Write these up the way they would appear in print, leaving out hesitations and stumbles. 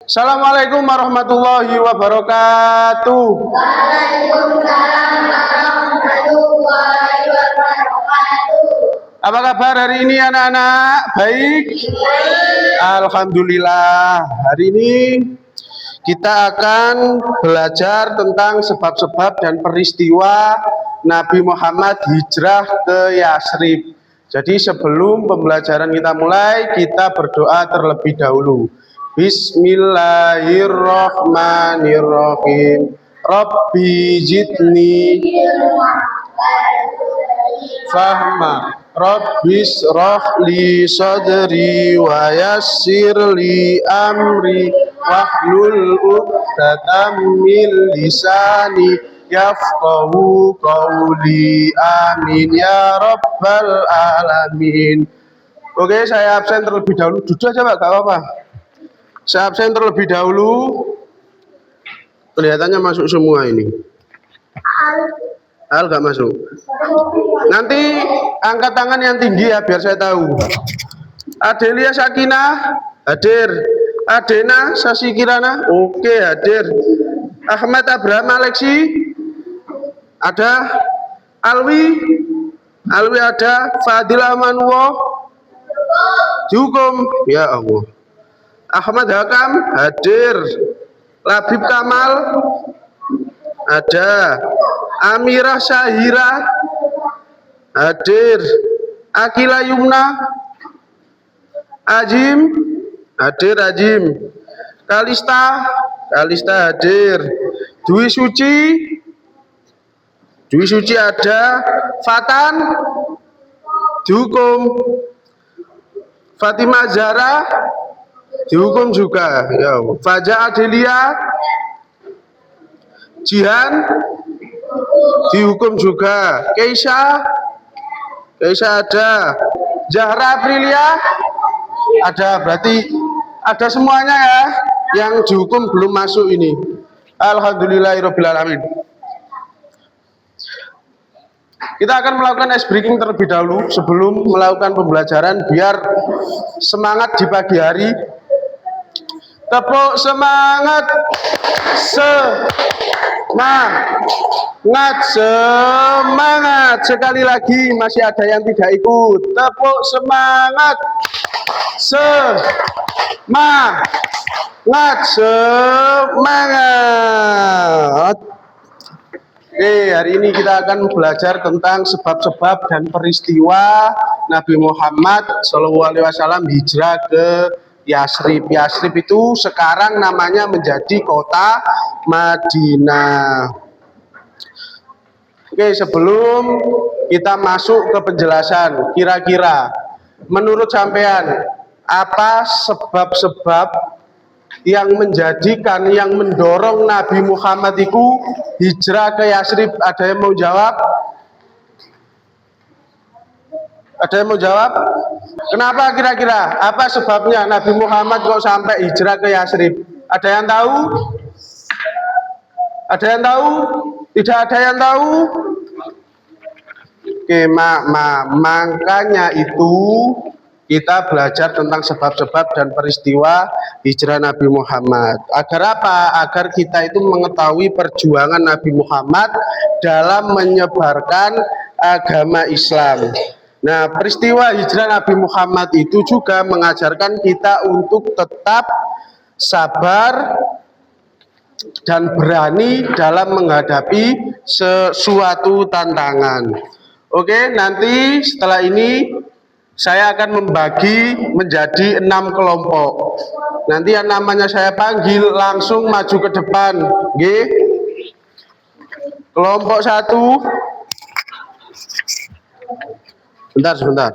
Assalamualaikum warahmatullahi wabarakatuh. Waalaikumsalam warahmatullahi wabarakatuh. Apa kabar hari ini anak-anak? Baik? Alhamdulillah. Hari ini kita akan belajar tentang sebab-sebab dan peristiwa Nabi Muhammad hijrah ke Yasrib. Jadi sebelum pembelajaran kita mulai, kita berdoa terlebih dahulu. Bismillahirrahmanirrahim. Rabbi jidni fahma. Rabbis rohli sadri wa yassir li amri wahlul uqdatam min lisani yafqahu qawli. Amin ya rabbal alamin. Oke, saya absen terlebih dahulu. Duduk aja Pak, gak apa-apa. Saya absen terlebih dahulu. Kelihatannya masuk semua ini. Al gak masuk. Nanti angkat tangan yang tinggi ya biar saya tahu. Adelia Sakinah hadir. Adena Sasi Kirana oke hadir. Ahmad Abraham Alexi ada. Alwi ada. Fadil Amanwo dihukum ya Allah. Ahmad Hakam hadir. Labib Kamal ada. Amirah Syahira hadir. Akila Yumna Ajim hadir. Ajim. Kalista hadir. Dwi Suci ada. Fatan dihukum. Fatimah Zahra dihukum juga ya. Faja Adelia Jihan dihukum juga. Keisha ada. Zahra Aprilia ada. Berarti ada semuanya ya. Yang dihukum belum masuk ini. Alhamdulillahirabbil alamin. Kita akan melakukan ice breaking terlebih dahulu sebelum melakukan pembelajaran biar semangat di pagi hari. Tepuk semangat. Semangat. Sekali lagi masih ada yang tidak ikut. Tepuk semangat. Semangat. Oke, hari ini kita akan belajar tentang sebab-sebab dan peristiwa Nabi Muhammad SAW hijrah ke Yasrib. Yasrib itu sekarang namanya menjadi kota Madinah. Oke, sebelum kita masuk ke penjelasan, kira-kira menurut sampean apa sebab-sebab yang menjadikan, yang mendorong Nabi Muhammad itu hijrah ke Yasrib? Ada yang mau jawab? Ada yang mau jawab? Kenapa kira-kira? Apa sebabnya Nabi Muhammad kok sampai hijrah ke Yasrib? Ada yang tahu? Ada yang tahu? Tidak ada yang tahu? Oke, makanya itu kita belajar tentang sebab-sebab dan peristiwa hijrah Nabi Muhammad. Agar apa? Agar kita itu mengetahui perjuangan Nabi Muhammad dalam menyebarkan agama Islam. Nah, peristiwa hijrah Nabi Muhammad itu juga mengajarkan kita untuk tetap sabar dan berani dalam menghadapi sesuatu tantangan. Oke, nanti setelah ini saya akan membagi menjadi 6 kelompok. Nanti yang namanya saya panggil langsung maju ke depan. Oke? Kelompok 1. Sebentar.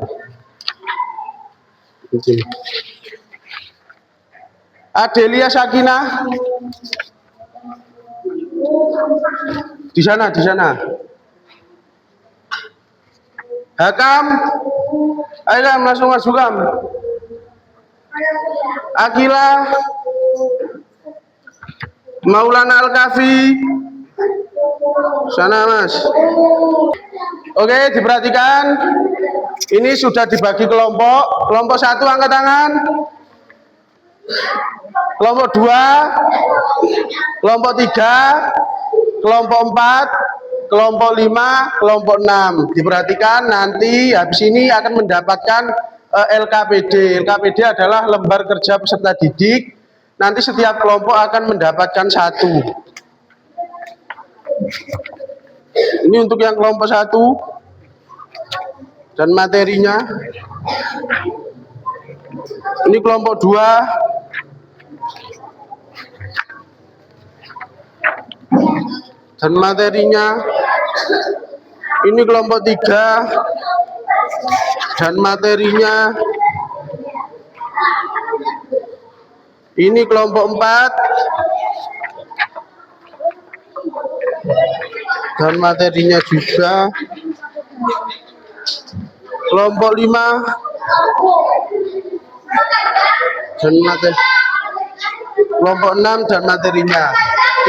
Adelia Sakinah. Di sana. Hakam. Ayo langsung masuk Kam. Akila. Maulana Al-Kafi. Sana Mas. Oke, diperhatikan. Ini sudah dibagi kelompok. Kelompok 1 angkat tangan. Kelompok 2, kelompok 3, kelompok 4, kelompok 5, kelompok 6. Diperhatikan nanti habis ini akan mendapatkan LKPD. LKPD adalah lembar kerja peserta didik. Nanti setiap kelompok akan mendapatkan 1. Ini untuk yang kelompok 1 dan materinya. Ini kelompok 2 dan materinya. Ini kelompok 3 dan materinya. Ini kelompok 4 dan materinya juga. Kelompok 5 dan materi. Kelompok 6 dan materinya.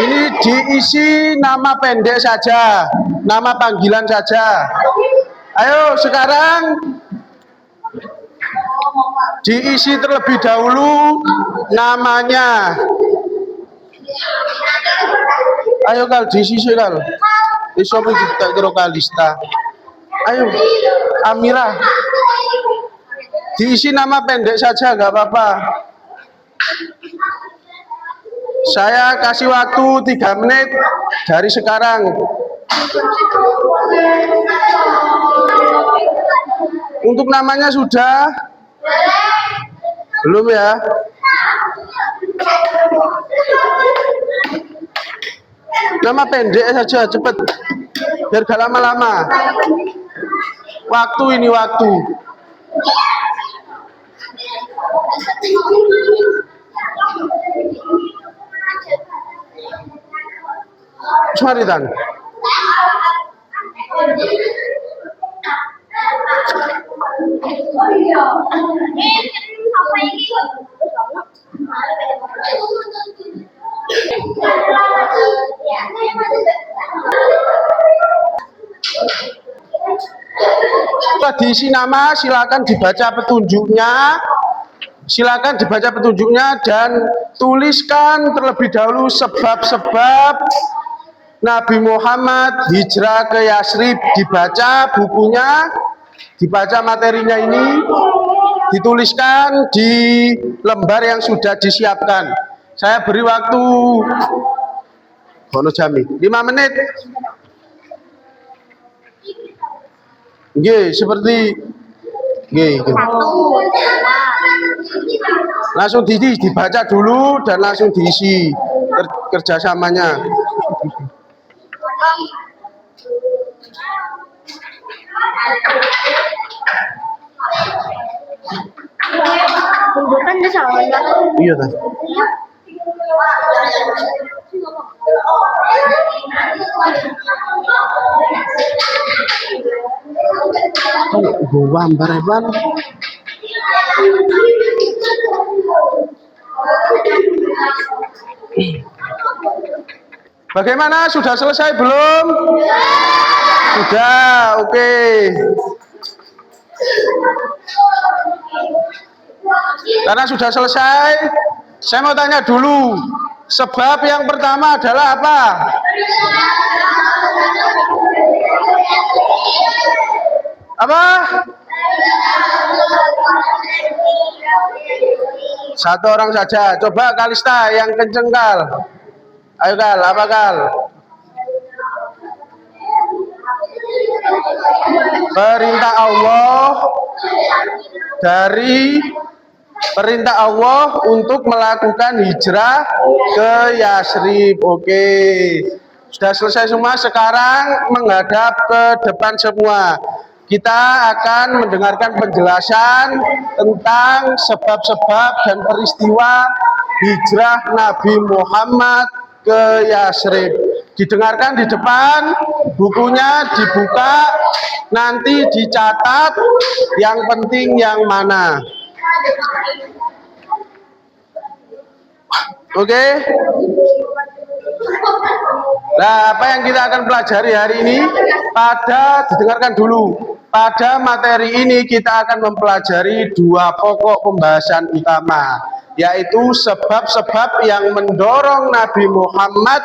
Ini diisi nama pendek saja, nama panggilan saja. Ayo sekarang diisi terlebih dahulu namanya. Ayo Kal, diisi Kal. Iso kita kira Kalista. Ayo Amira. Diisi nama pendek saja, nggak apa-apa. Saya kasih waktu 3 menit dari sekarang. Untuk namanya sudah? Belum ya? Nama pendek saja, cepet. Biar gak lama-lama. Waktu ini waktu. Maritan. Diisi nama, silakan dibaca petunjuknya. Silakan dibaca petunjuknya dan tuliskan terlebih dahulu sebab-sebab Nabi Muhammad hijrah ke Yasrib. Dibaca bukunya, dibaca materinya ini, dituliskan di lembar yang sudah disiapkan. Saya beri waktu Bono Jami 5 menit. Nggih, seperti nggih. Langsung dibaca dulu dan langsung diisi kerjasamanya. Iya kan? Gue gambar Evan. Bagaimana? Sudah selesai belum? Sudah, oke. Karena sudah selesai, saya mau tanya dulu. Sebab yang pertama adalah apa? Apa? Satu orang saja. Coba Kalista yang kenceng Kal. Ayo Kal, apa Kal? Perintah Allah dari perintah Allah untuk melakukan hijrah ke Yasrib. Oke. Sudah selesai semua, sekarang menghadap ke depan semua. Kita akan mendengarkan penjelasan tentang sebab-sebab dan peristiwa hijrah Nabi Muhammad ke Yasrib. Didengarkan di depan, bukunya dibuka, nanti dicatat yang penting yang mana. Oke? Nah, apa yang kita akan pelajari hari ini? Didengarkan dulu. Pada materi ini kita akan mempelajari 2 pokok pembahasan utama. yaitu sebab-sebab yang mendorong Nabi Muhammad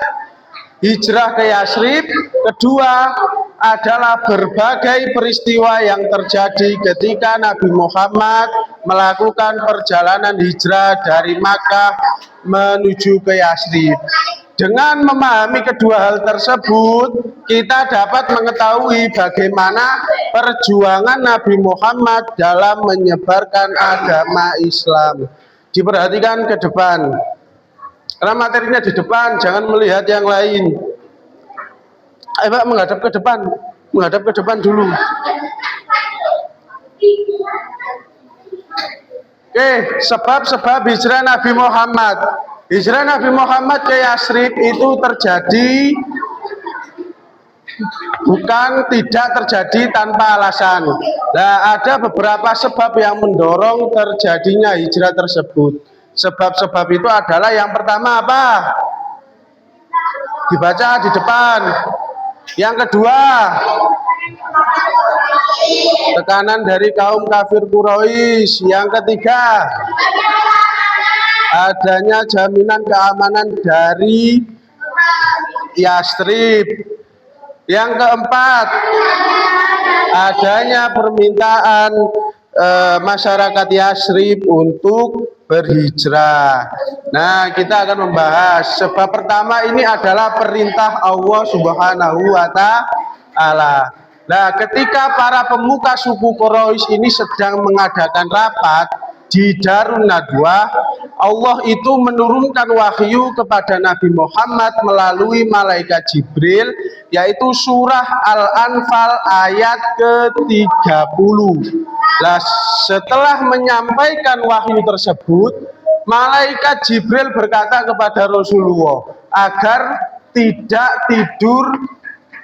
hijrah ke Yatsrib. Kedua adalah berbagai peristiwa yang terjadi ketika Nabi Muhammad melakukan perjalanan hijrah dari Makkah menuju ke Yatsrib. Dengan memahami kedua hal tersebut, kita dapat mengetahui bagaimana perjuangan Nabi Muhammad dalam menyebarkan agama Islam. Diperhatikan ke depan, karena materinya di depan, jangan melihat yang lain. Ayo Pak, menghadap ke depan dulu. Oke, sebab-sebab hijrah Nabi Muhammad. Hijrah Nabi Muhammad ke Yatsrib itu terjadi, bukan tidak terjadi tanpa alasan. Nah, ada beberapa sebab yang mendorong terjadinya hijrah tersebut. Sebab-sebab itu adalah yang pertama apa? Dibaca di depan. Yang kedua, tekanan dari kaum kafir Quraisy. Yang ketiga, adanya jaminan keamanan dari Yatsrib. Yang keempat, adanya permintaan masyarakat Yatsrib untuk berhijrah. Nah, kita akan membahas sebab pertama ini adalah perintah Allah Subhanahu wa Ta'ala. Nah, ketika para pemuka suku Quraisy ini sedang mengadakan rapat di Darun Nadwah, Allah itu menurunkan wahyu kepada Nabi Muhammad melalui malaikat Jibril, yaitu surah Al-Anfal ayat ke-30. Nah, setelah menyampaikan wahyu tersebut, malaikat Jibril berkata kepada Rasulullah agar tidak tidur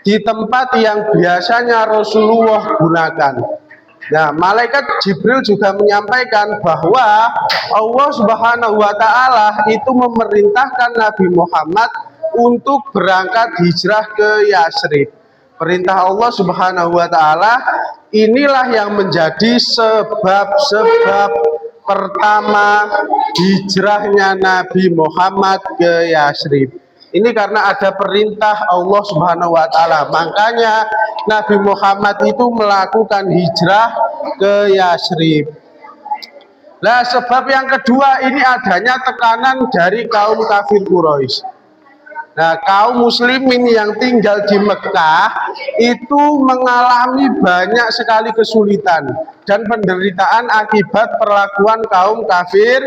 di tempat yang biasanya Rasulullah gunakan. Nah, malaikat Jibril juga menyampaikan bahwa Allah Subhanahu wa Ta'ala itu memerintahkan Nabi Muhammad untuk berangkat hijrah ke Yatsrib. Perintah Allah Subhanahu wa Ta'ala inilah yang menjadi sebab-sebab pertama hijrahnya Nabi Muhammad ke Yatsrib. Ini karena ada perintah Allah Subhanahu wa Ta'ala. Makanya Nabi Muhammad itu melakukan hijrah ke Yatsrib. Nah, sebab yang kedua ini adanya tekanan dari kaum kafir Quraisy. Nah, kaum muslimin yang tinggal di Mekah itu mengalami banyak sekali kesulitan dan penderitaan akibat perlakuan kaum kafir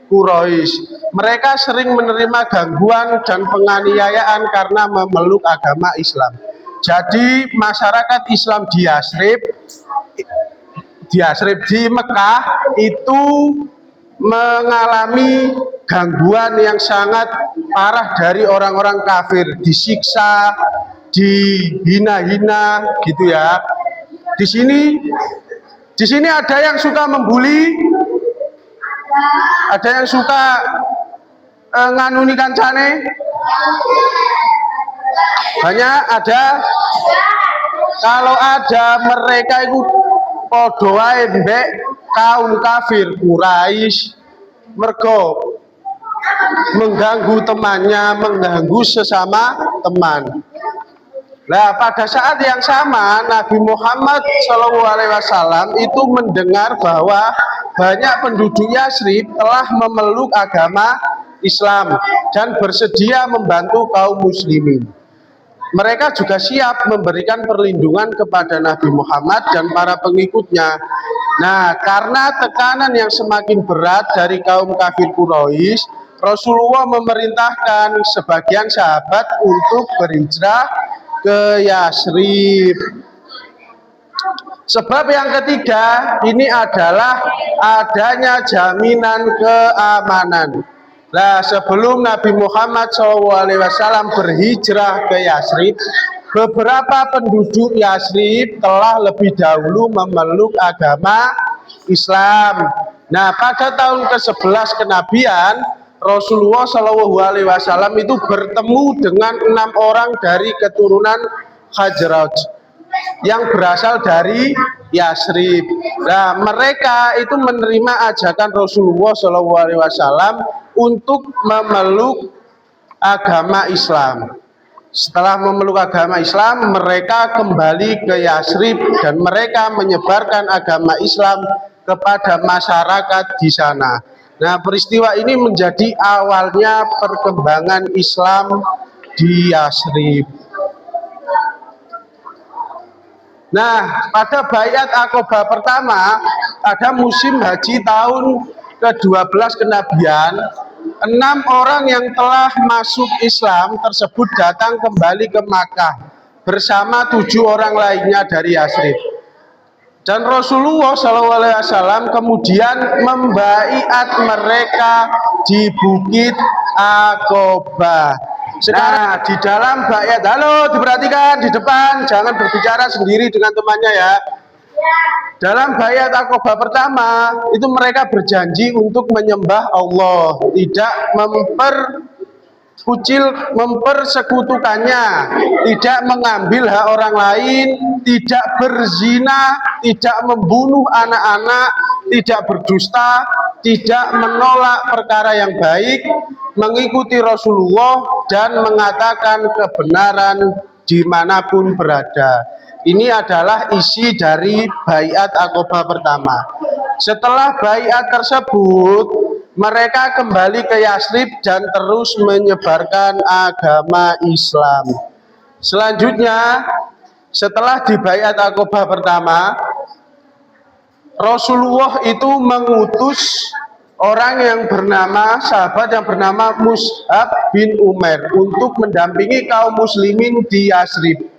Quraisy. Mereka sering menerima gangguan dan penganiayaan karena memeluk agama Islam. Jadi masyarakat Islam di Yatsrib di Mekah itu mengalami gangguan yang sangat parah dari orang-orang kafir, disiksa, dihina-hina gitu ya. Di sini ada yang suka membuli, ada yang suka nganuni kancane. Banyak ada. Kalau ada mereka itu padha wae mbek kaum kafir Quraisy, mergo mengganggu temannya, mengganggu sesama teman. Nah, pada saat yang sama Nabi Muhammad SAW itu mendengar bahwa banyak penduduk Yatsrib telah memeluk agama Islam dan bersedia membantu kaum muslimin. Mereka juga siap memberikan perlindungan kepada Nabi Muhammad dan para pengikutnya. Nah, karena tekanan yang semakin berat dari kaum kafir Quraisy, Rasulullah memerintahkan sebagian sahabat untuk berhijrah ke Yatsrib. Sebab yang ketiga ini adalah adanya jaminan keamanan. Nah, sebelum Nabi Muhammad SAW berhijrah ke Yatsrib, beberapa penduduk Yatsrib telah lebih dahulu memeluk agama Islam. Nah, pada tahun ke-11 kenabian, Rasulullah SAW itu bertemu dengan 6 orang dari keturunan Khazraj. yang berasal dari Yasrib. Nah, mereka itu menerima ajakan Rasulullah SAW untuk memeluk agama Islam. Setelah memeluk agama Islam, mereka kembali ke Yasrib dan mereka menyebarkan agama Islam kepada masyarakat di sana. Nah, peristiwa ini menjadi awalnya perkembangan Islam di Yasrib. Nah, pada Baiat Aqobah pertama, pada musim haji tahun ke-12 kenabian, 6 orang yang telah masuk Islam tersebut datang kembali ke Makkah bersama 7 orang lainnya dari Yasrib. Dan Rasulullah SAW kemudian membaiat mereka di Bukit Aqobah. Sekarang di dalam baiat, halo, diperhatikan di depan, jangan berbicara sendiri dengan temannya ya. Dalam baiat Aqobah pertama itu mereka berjanji untuk menyembah Allah, tidak mempersekutukannya, tidak mengambil hak orang lain, tidak berzina, tidak membunuh anak-anak, tidak berdusta, tidak menolak perkara yang baik, mengikuti Rasulullah dan mengatakan kebenaran dimanapun berada. Ini adalah isi dari baiat Aqobah pertama. Setelah baiat tersebut, mereka kembali ke Yasrib dan terus menyebarkan agama Islam. Selanjutnya, setelah di baiat Aqobah pertama, Rasulullah itu mengutus sahabat yang bernama Mus'ab bin Umair untuk mendampingi kaum muslimin di Yasrib.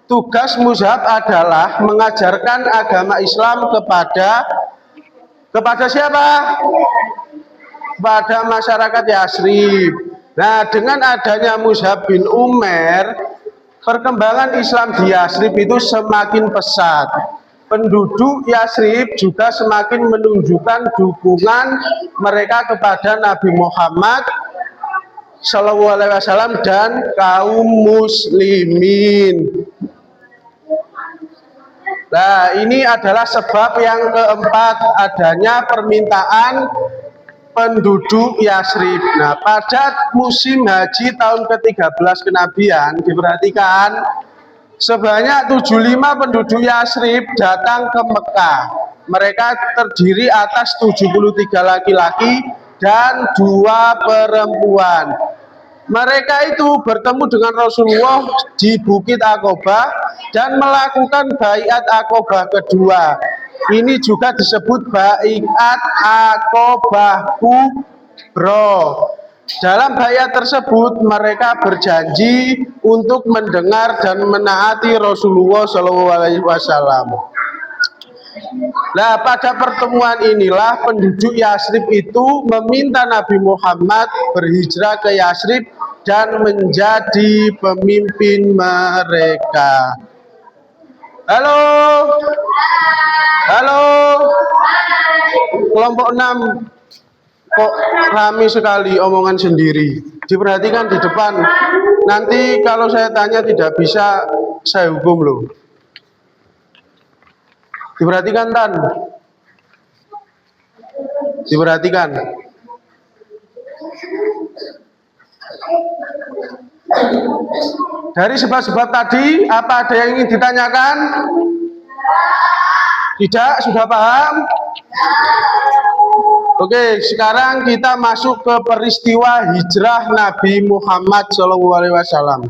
Tugas Mus'ab adalah mengajarkan agama Islam kepada siapa? Kepada masyarakat Yasrib. Nah, dengan adanya Mus'ab bin Umair, perkembangan Islam di Yasrib itu semakin pesat. Penduduk Yasrib juga semakin menunjukkan dukungan mereka kepada Nabi Muhammad SAW dan kaum muslimin. Nah, ini adalah sebab yang keempat, adanya permintaan penduduk Yasrib. Nah, pada musim haji tahun ke-13 kenabian, diperhatikan sebanyak 75 penduduk Yasrib datang ke Mekah. Mereka terdiri atas 73 laki-laki dan 2 perempuan. Mereka itu bertemu dengan Rasulullah di Bukit Aqobah dan melakukan baiat Aqobah kedua. Ini juga disebut baiat Aqobah Kubro. Dalam baiat tersebut mereka berjanji untuk mendengar dan menaati Rasulullah SAW. Nah, pada pertemuan inilah penduduk Yasrib itu meminta Nabi Muhammad berhijrah ke Yasrib dan menjadi pemimpin mereka. Halo, halo, kelompok 6 kok rame sekali omongan sendiri. Diperhatikan di depan. Nanti kalau saya tanya tidak bisa saya hukum loh. Diperhatikan Tan. Diperhatikan. Dari sebab-sebab tadi, apa ada yang ingin ditanyakan? Tidak? Sudah paham? Oke, sekarang kita masuk ke peristiwa hijrah Nabi Muhammad SAW.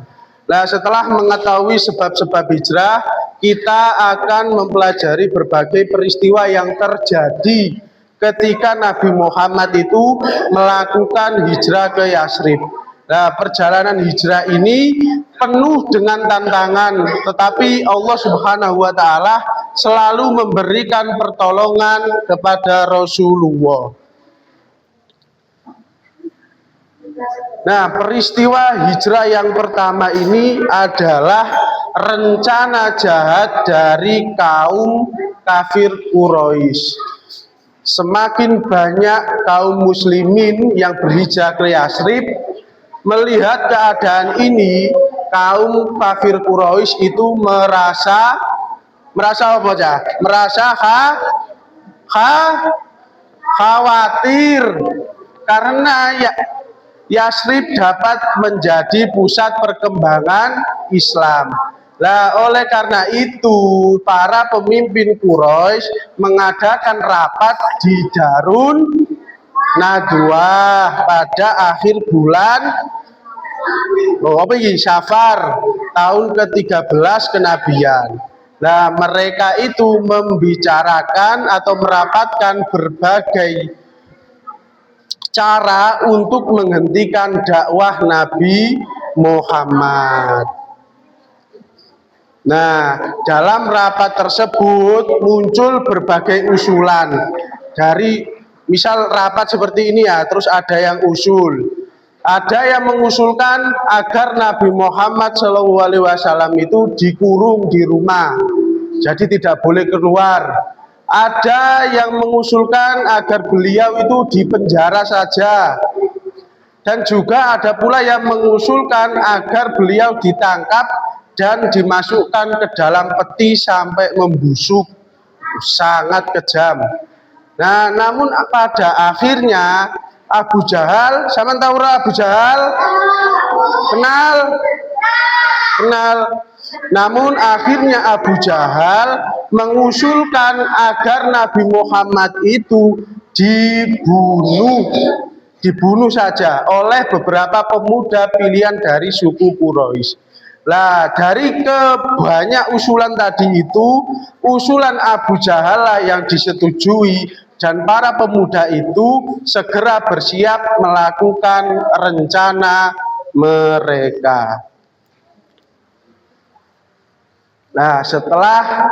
Nah, setelah mengetahui sebab-sebab hijrah, kita akan mempelajari berbagai peristiwa yang terjadi ketika Nabi Muhammad itu melakukan hijrah ke Yasrib. Nah, perjalanan hijrah ini penuh dengan tantangan, tetapi Allah Subhanahu wa Ta'ala selalu memberikan pertolongan kepada Rasulullah. Nah, peristiwa hijrah yang pertama ini adalah rencana jahat dari kaum kafir Quraisy. Semakin banyak kaum muslimin yang berhijrah ke Yasrib, melihat keadaan ini, kaum kafir Quraisy itu merasa Merasa apa aja? Merasa khawatir karena ya Yasrib dapat menjadi pusat perkembangan Islam. Lah oleh karena itu para pemimpin Quraisy mengadakan rapat di Darun Nadwah pada akhir bulan Syafar tahun ke-13 kenabian. Nah, mereka itu membicarakan atau merapatkan berbagai cara untuk menghentikan dakwah Nabi Muhammad. Nah, dalam rapat tersebut muncul berbagai usulan. Dari misal rapat seperti ini ya, terus ada yang usul. Ada yang mengusulkan agar Nabi Muhammad SAW itu dikurung di rumah, jadi tidak boleh keluar. Ada yang mengusulkan agar beliau itu dipenjara saja. Dan juga ada pula yang mengusulkan agar beliau ditangkap dan dimasukkan ke dalam peti sampai membusuk. Sangat kejam. Nah, namun pada akhirnya Abu Jahal, sama tahu Abu Jahal? Kenal. Namun akhirnya Abu Jahal mengusulkan agar Nabi Muhammad itu dibunuh saja oleh beberapa pemuda pilihan dari suku Quraisy. Lah dari kebanyak usulan tadi itu, usulan Abu Jahal lah yang disetujui dan para pemuda itu segera bersiap melakukan rencana mereka. Nah, setelah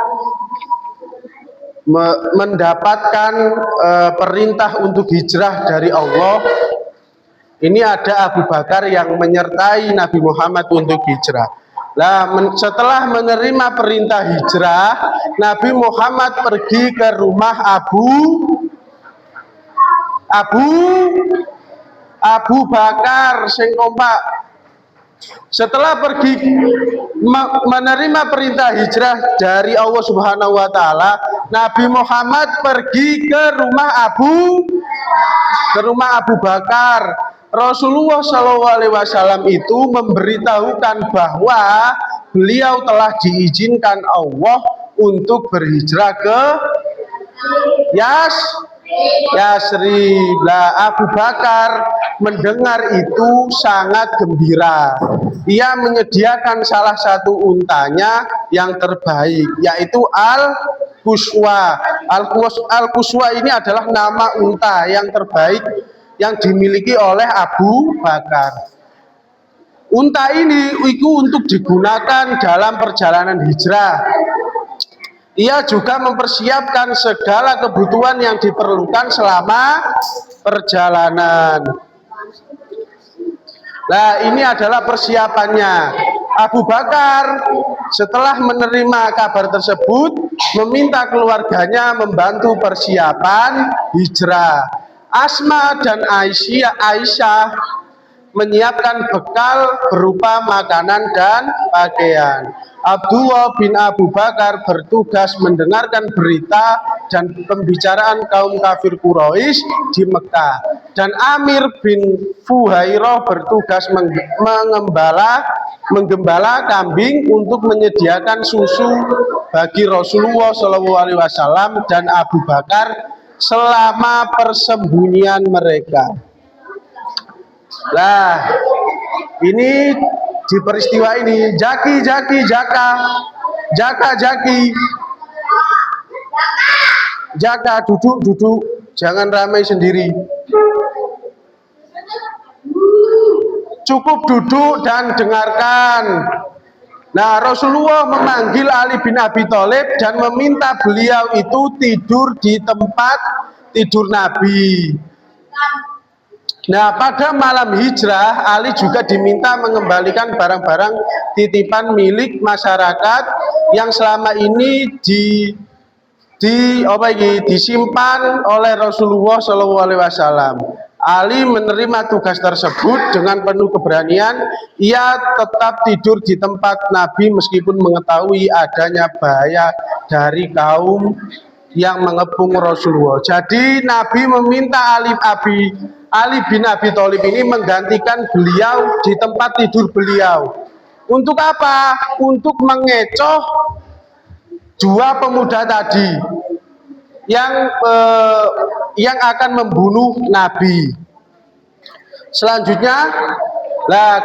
mendapatkan perintah untuk hijrah dari Allah, ini ada Abu Bakar yang menyertai Nabi Muhammad untuk hijrah. Nah, setelah menerima perintah hijrah, Nabi Muhammad pergi ke rumah Abu Bakar sing kompak. Setelah pergi menerima perintah hijrah dari Allah Subhanahu wa taala, Nabi Muhammad pergi ke rumah Abu Bakar. Rasulullah SAW itu memberitahukan bahwa beliau telah diizinkan Allah untuk berhijrah ke Yasrib. Abu Bakar mendengar itu sangat gembira. Ia menyediakan salah satu untanya yang terbaik, yaitu Al-Quswa. Al-Quswa ini adalah nama unta yang terbaik yang dimiliki oleh Abu Bakar. Unta ini itu untuk digunakan dalam perjalanan hijrah. Ia juga mempersiapkan segala kebutuhan yang diperlukan selama perjalanan. Nah, ini adalah persiapannya. Abu Bakar setelah menerima kabar tersebut meminta keluarganya membantu persiapan hijrah. Asma dan Aisyah menyiapkan bekal berupa makanan dan pakaian. Abdullah bin Abu Bakar bertugas mendengarkan berita dan pembicaraan kaum kafir Quraisy di Mekah. Dan Amir bin Fuhairah bertugas menggembala kambing untuk menyediakan susu bagi Rasulullah SAW dan Abu Bakar selama persembunyian mereka. Lah, ini di peristiwa ini Jaki Jaka duduk, jangan ramai sendiri. Cukup duduk dan dengarkan. Nah, Rasulullah memanggil Ali bin Abi Thalib dan meminta beliau itu tidur di tempat tidur Nabi. Nah, pada malam hijrah, Ali juga diminta mengembalikan barang-barang titipan milik masyarakat yang selama ini disimpan oleh Rasulullah SAW. Ali menerima tugas tersebut dengan penuh keberanian. Ia tetap tidur di tempat Nabi meskipun mengetahui adanya bahaya dari kaum yang mengepung Rasulullah. Jadi Nabi meminta Ali bin Abi Thalib ini menggantikan beliau di tempat tidur beliau. Untuk apa? Untuk mengecoh dua pemuda tadi yang akan membunuh Nabi. Selanjutnya,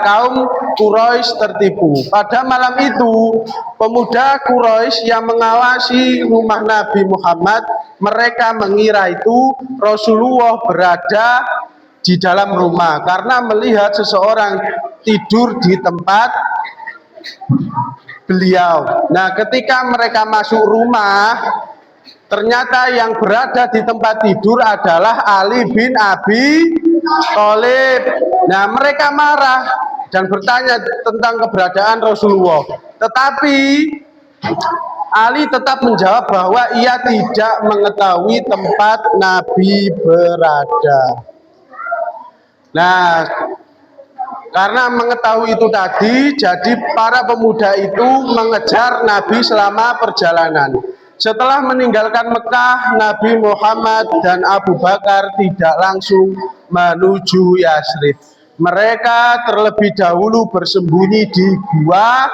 kaum Quraisy tertipu. Pada malam itu, pemuda Quraisy yang mengawasi rumah Nabi Muhammad, mereka mengira itu Rasulullah berada di dalam rumah karena melihat seseorang tidur di tempat beliau. Nah, ketika mereka masuk rumah, ternyata yang berada di tempat tidur adalah Ali bin Abi Thalib. Nah, mereka marah dan bertanya tentang keberadaan Rasulullah. Tetapi Ali tetap menjawab bahwa ia tidak mengetahui tempat Nabi berada. Nah, karena mengetahui itu tadi, jadi para pemuda itu mengejar Nabi selama perjalanan. Setelah meninggalkan Mekah, Nabi Muhammad dan Abu Bakar tidak langsung menuju Yasrib. Mereka terlebih dahulu bersembunyi di gua.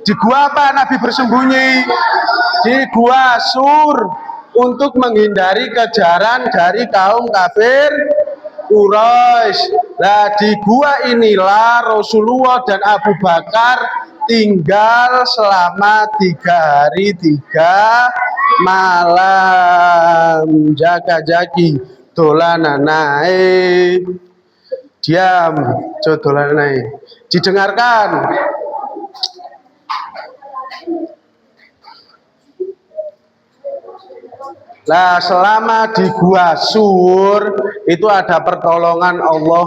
Di gua apa Nabi bersembunyi? Di gua Sur, untuk menghindari kejaran dari kaum kafir Quraisy. Nah, di gua inilah Rasulullah dan Abu Bakar tinggal selama 3 hari 3 malam. Jaga-jagi dolananae. Diam, dolananae. Didengarkan. Nah, selama di gua Sur itu ada pertolongan Allah.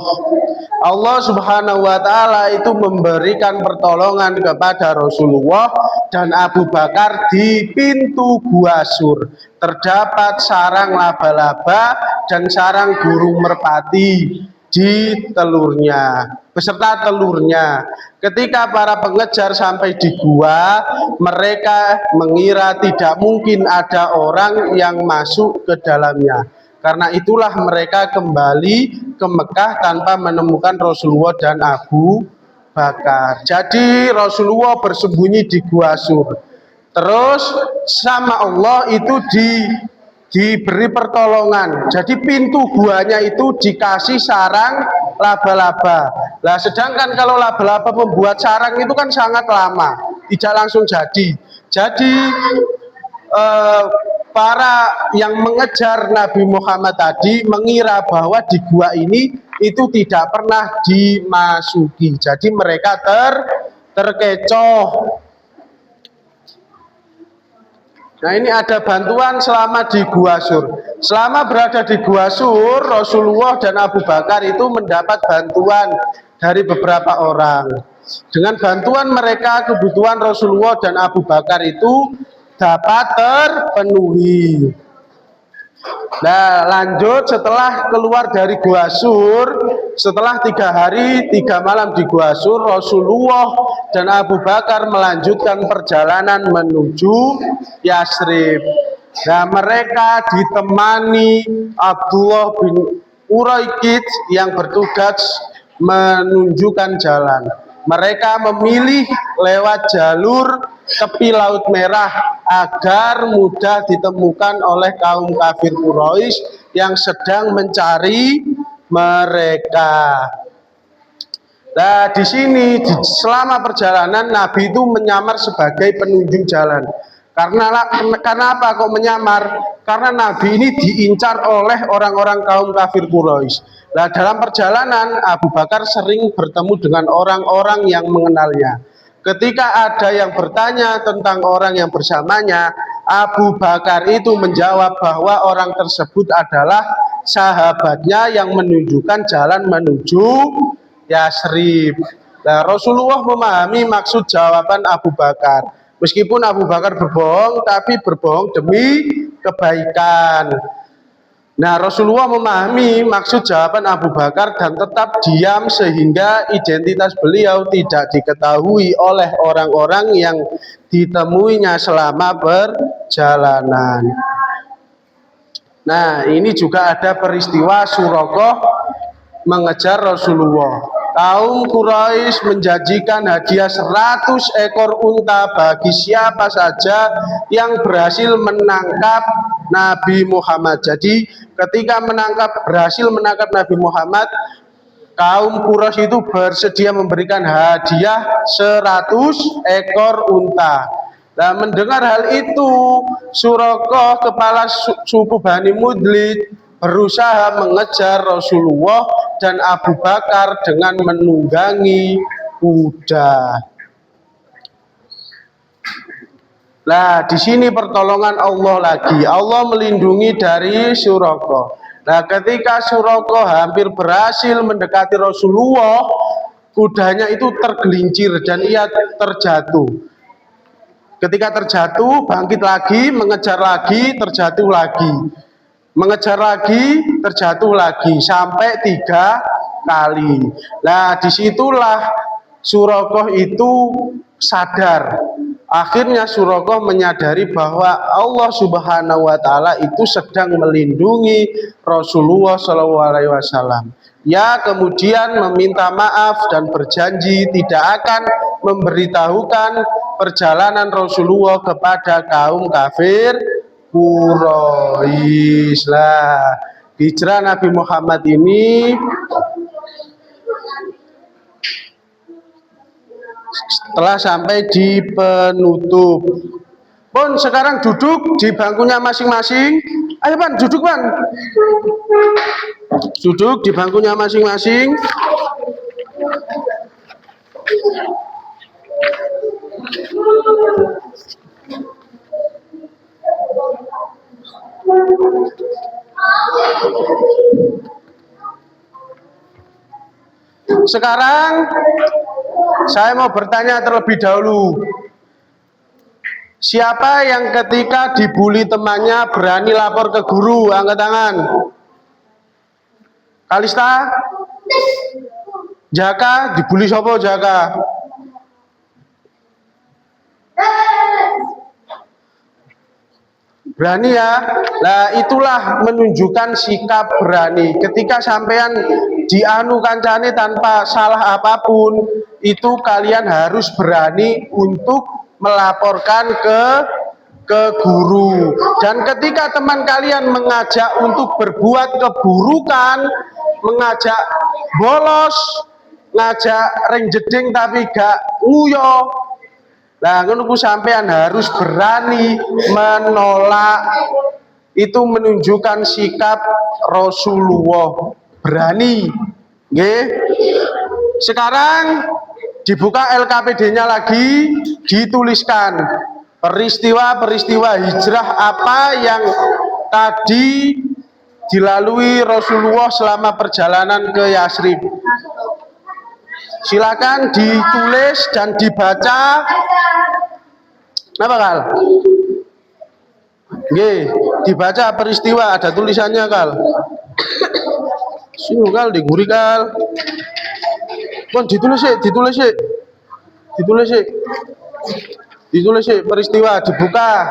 Allah Subhanahu wa taala itu memberikan pertolongan kepada Rasulullah dan Abu Bakar di pintu gua Sur. Terdapat sarang laba-laba dan sarang burung merpati di telurnya, beserta telurnya. Ketika para pengejar sampai di gua, mereka mengira tidak mungkin ada orang yang masuk ke dalamnya. Karena itulah mereka kembali ke Mekah tanpa menemukan Rasulullah dan Abu Bakar. Jadi Rasulullah bersembunyi di gua Sur. Terus sama Allah itu diberi pertolongan. Jadi pintu guanya itu dikasih sarang laba-laba. Nah, sedangkan kalau laba-laba membuat sarang itu kan sangat lama, tidak langsung jadi. Jadi para yang mengejar Nabi Muhammad tadi mengira bahwa di gua ini itu tidak pernah dimasuki. Jadi mereka terkecoh. Nah, ini ada bantuan selama di Gua Sur. Selama berada di Gua Sur, Rasulullah dan Abu Bakar itu mendapat bantuan dari beberapa orang. Dengan bantuan mereka, kebutuhan Rasulullah dan Abu Bakar itu dapat terpenuhi. Nah, lanjut setelah keluar dari Gua Sur, setelah 3 hari 3 malam di Gua Sur, Rasulullah dan Abu Bakar melanjutkan perjalanan menuju Yasrib. Nah, mereka ditemani Abdullah bin Uraikid yang bertugas menunjukkan jalan. Mereka memilih lewat jalur tepi Laut Merah agar mudah ditemukan oleh kaum kafir Quraisy yang sedang mencari mereka. Nah, di sini selama perjalanan Nabi itu menyamar sebagai penunjuk jalan. Karena apa kok menyamar? Karena Nabi ini diincar oleh orang-orang kaum kafir Quraisy. Nah, dalam perjalanan Abu Bakar sering bertemu dengan orang-orang yang mengenalnya. Ketika ada yang bertanya tentang orang yang bersamanya, Abu Bakar itu menjawab bahwa orang tersebut adalah sahabatnya yang menunjukkan jalan menuju Yasrib. Nah, Rasulullah memahami maksud jawaban Abu Bakar. Meskipun Abu Bakar berbohong, tapi berbohong demi kebaikan. Nah, Rasulullah memahami maksud jawaban Abu Bakar dan tetap diam sehingga identitas beliau tidak diketahui oleh orang-orang yang ditemuinya selama perjalanan. Nah, ini juga ada peristiwa Suraqah mengejar Rasulullah. Kaum Quraisy menjanjikan hadiah 100 ekor unta bagi siapa saja yang berhasil menangkap Nabi Muhammad. Jadi ketika berhasil menangkap Nabi Muhammad, kaum Quraisy itu bersedia memberikan hadiah 100 ekor unta. Nah, mendengar hal itu, Suraqah kepala suku Bani Mudlij berusaha mengejar Rasulullah dan Abu Bakar dengan menunggangi kuda. Nah, di sini pertolongan Allah lagi. Allah melindungi dari Suraqah. Nah, ketika Suraqah hampir berhasil mendekati Rasulullah, kudanya itu tergelincir dan ia terjatuh. Ketika terjatuh, bangkit lagi, mengejar lagi, terjatuh lagi. Mengejar lagi, terjatuh lagi, sampai 3 kali. Nah, disitulah Suraqah itu sadar. Akhirnya Suraqah menyadari bahwa Allah Subhanahu wa taala itu sedang melindungi Rasulullah SAW. Ya, kemudian meminta maaf dan berjanji tidak akan memberitahukan perjalanan Rasulullah kepada kaum kafir Quraisy. Lah, hijrah Nabi Muhammad ini setelah sampai di penutup. Pun sekarang duduk di bangkunya masing-masing. Ayo Pan, duduk Pan. Duduk di bangkunya masing-masing. Sekarang saya mau bertanya terlebih dahulu. Siapa yang ketika dibully temannya berani lapor ke guru? Angkat tangan. Kalista? Jaka? Dibully sopo Jaka? Berani ya. Nah, itulah menunjukkan sikap berani. Ketika sampean dianu kancane tanpa salah apapun, itu kalian harus berani untuk melaporkan ke guru. Dan ketika teman kalian mengajak untuk berbuat keburukan, mengajak bolos, ngajak ring jeding tapi gak nguyo, nah ngono sampean harus berani menolak. Itu menunjukkan sikap Rasulullah, berani. Nggih. Sekarang dibuka LKPD-nya lagi, dituliskan peristiwa-peristiwa hijrah apa yang tadi dilalui Rasulullah selama perjalanan ke Yasrib. Silakan ditulis dan dibaca. Apa Kal? Nggih, dibaca peristiwa, ada tulisannya Kal. Sini Kal, diguri Kal. Kon ditulis sih peristiwa, dibuka.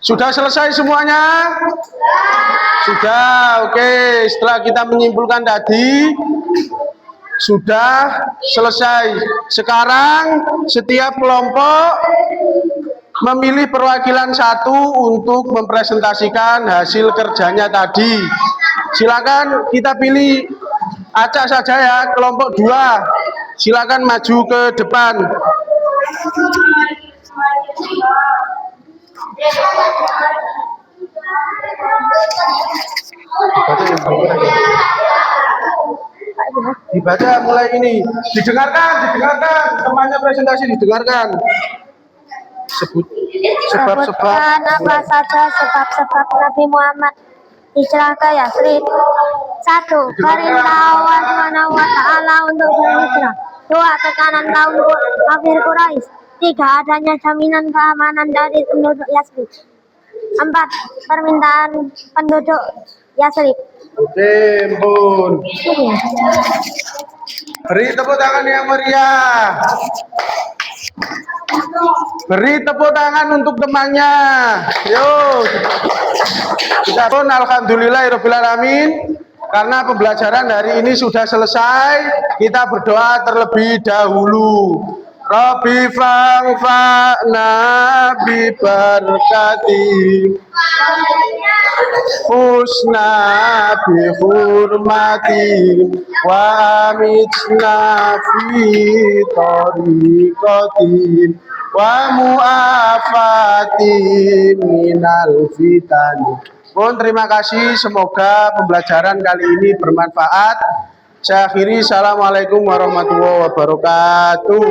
Sudah selesai semuanya? Sudah, oke. Setelah kita menyimpulkan tadi, sudah selesai. Sekarang setiap kelompok memilih perwakilan satu untuk mempresentasikan hasil kerjanya tadi. Silakan kita pilih acak saja ya, kelompok 2. Silakan maju ke depan. Dibaca mulai ini. Didengarkan, temannya presentasi didengarkan. Sebutkan apa saja sebab-sebab Nabi Muhammad hijrah ke Yasrib. 1. Perintah Allah Subhanahu wa Ta'ala untuk berhijrah. 2. Tekanan kaum kafir Quraisy. 3. Adanya jaminan keamanan dari penduduk Yasrib. 4. Permintaan penduduk Yasrib. Oke, Bun. Beri tepuk tangan yang meriah. Beri tepuk tangan untuk temannya. Yuk. Kita pun alhamdulillahirabbil alamin. Karena pembelajaran hari ini sudah selesai, kita berdoa terlebih dahulu. Rabbi fa'na bi barakati husna bi hurmati wa amitna fi tariqati wa mu'afati minal fitani. Mohon terima kasih, semoga pembelajaran kali ini bermanfaat. Saya akhiri, assalamualaikum warahmatullahi wabarakatuh.